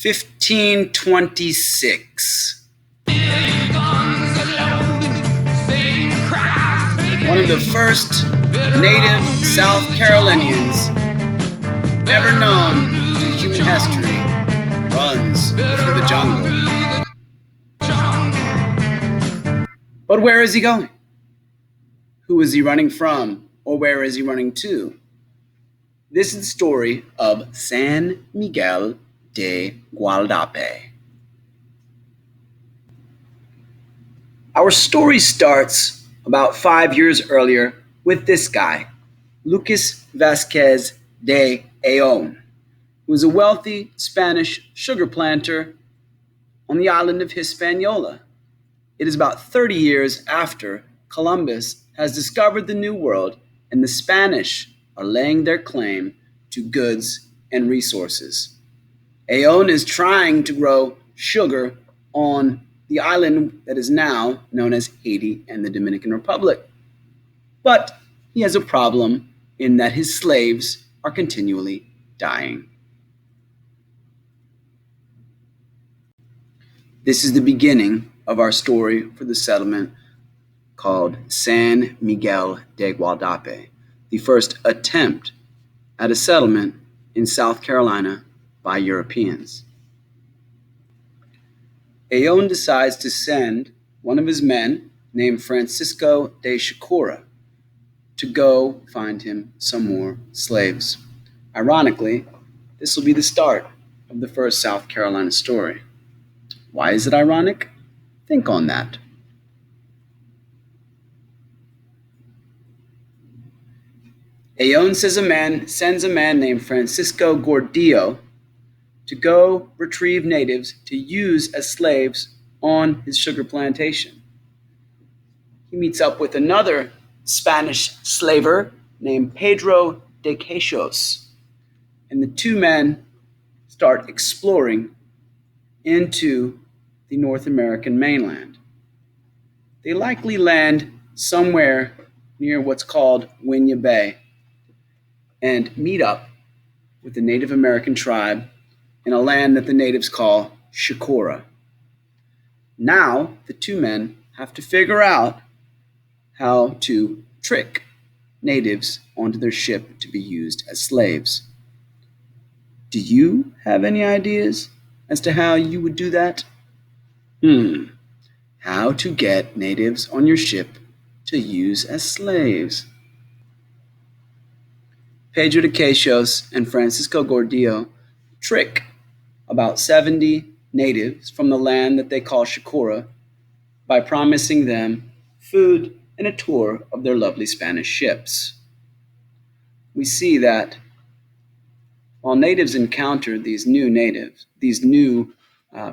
1526. One of the first native South Carolinians ever known to human history runs through the jungle. But where is he going? Who is he running from, or where is he running to? This is the story of San Miguel de Gualdape. Our story starts about 5 years earlier with this guy, Lucas Vasquez de Ayon, who was a wealthy Spanish sugar planter on the island of Hispaniola. It is about 30 years after Columbus has discovered the New World, and the Spanish are laying their claim to goods and resources. Ayon is trying to grow sugar on the island that is now known as Haiti and the Dominican Republic. But he has a problem in that his slaves are continually dying. This is the beginning of our story for the settlement called San Miguel de Gualdape, the first attempt at a settlement in South Carolina by Europeans. Ayon decides to send one of his men named Francisco de Chicora to go find him some more slaves. Ironically, this will be the start of the first South Carolina story. Why is it ironic? Think on that. Ayon sends a man named Francisco Gordillo to go retrieve natives to use as slaves on his sugar plantation. He meets up with another Spanish slaver named Pedro de Queixos, and the two men start exploring into the North American mainland. They likely land somewhere near what's called Winya Bay and meet up with the Native American tribe in a land that the natives call Chicora. Now, the two men have to figure out how to trick natives onto their ship to be used as slaves. Do you have any ideas as to how you would do that? How to get natives on your ship to use as slaves. Pedro de Queixos and Francisco Gordillo trick about 70 natives from the land that they call Chicora by promising them food and a tour of their lovely Spanish ships. We see that while natives encountered these new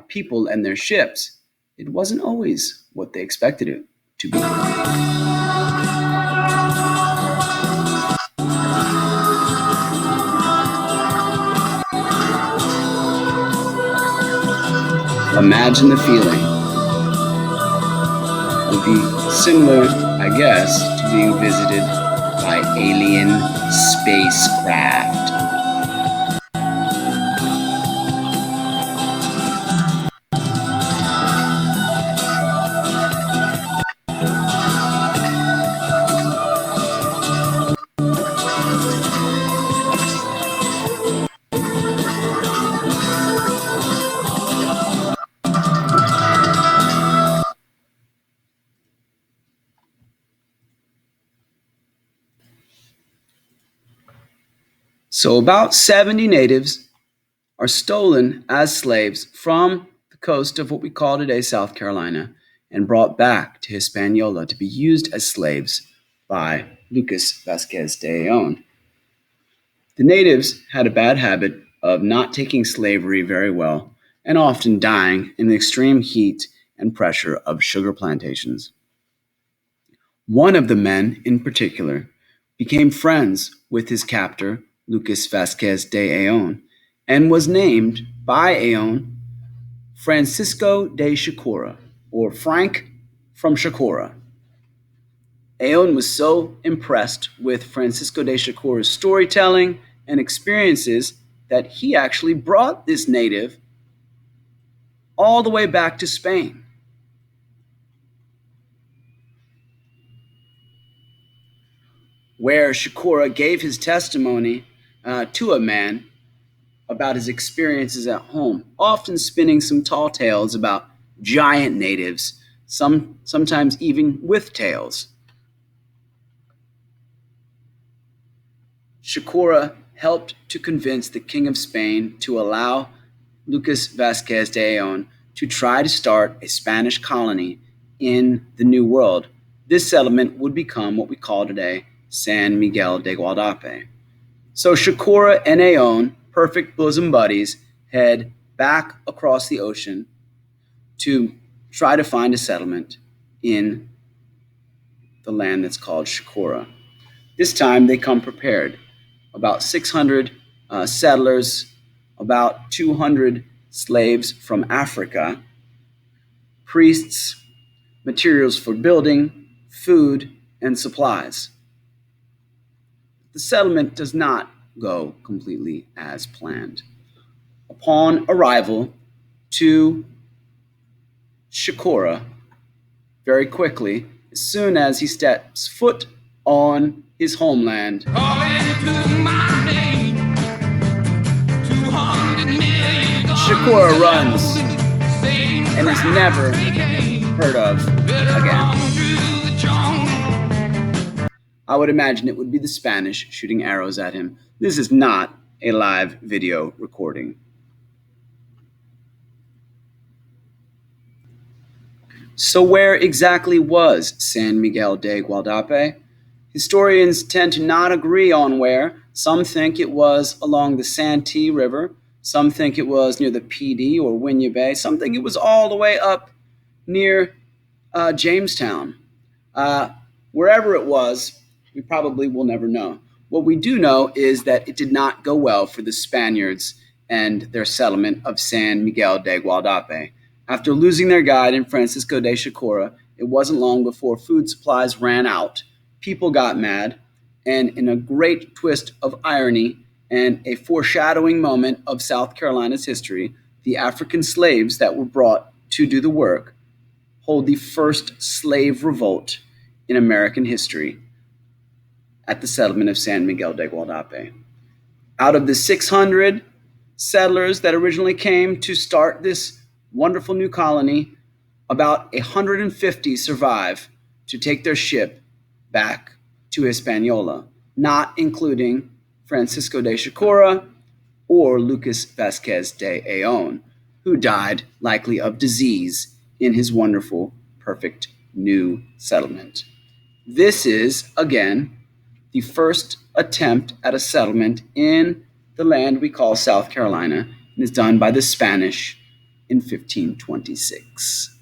people and their ships, it wasn't always what they expected it to be. Imagine the feeling. It would be similar, I guess, to being visited by alien spacecraft. So about 70 natives are stolen as slaves from the coast of what we call today South Carolina and brought back to Hispaniola to be used as slaves by Lucas Vasquez de Ayon. The natives had a bad habit of not taking slavery very well and often dying in the extreme heat and pressure of sugar plantations. One of the men in particular became friends with his captor, Lucas Vasquez de Ayon, and was named by Ayon Francisco de Chicora, or Frank from Chicora. Ayon was so impressed with Francisco de Chicora's storytelling and experiences that he actually brought this native all the way back to Spain. Where Shakura gave his testimony to a man about his experiences at home, often spinning some tall tales about giant natives, sometimes even with tails. Shakura helped to convince the King of Spain to allow Lucas Vasquez de Ayllón to try to start a Spanish colony in the New World. This settlement would become what we call today San Miguel de Gualdape. So Shakura and Ayllón, perfect bosom buddies, head back across the ocean to try to find a settlement in the land that's called Shakura. This time they come prepared. About 600 settlers, about 200 slaves from Africa, priests, materials for building, food, and supplies. The settlement does not go completely as planned. Upon arrival to Shakura, very quickly, as soon as he steps foot on his homeland, Shakura runs and is never heard of again. I would imagine it would be the Spanish shooting arrows at him. This is not a live video recording. So where exactly was San Miguel de Gualdape? Historians tend to not agree on where. Some think it was along the Santee River. Some think it was near the PD or Winya Bay. Some think it was all the way up near Jamestown. Wherever it was, we probably will never know. What we do know is that it did not go well for the Spaniards and their settlement of San Miguel de Gualdape. After losing their guide in Francisco de Shakura, it wasn't long before food supplies ran out. People got mad, and in a great twist of irony and a foreshadowing moment of South Carolina's history, the African slaves that were brought to do the work hold the first slave revolt in American history at the settlement of San Miguel de Gualdape. Out of the 600 settlers that originally came to start this wonderful new colony, about 150 survive to take their ship back to Hispaniola, not including Francisco de Shakura or Lucas Vasquez de Ayllón, who died likely of disease in his wonderful, perfect new settlement. This is, again, the first attempt at a settlement in the land we call South Carolina, and is done by the Spanish in 1526.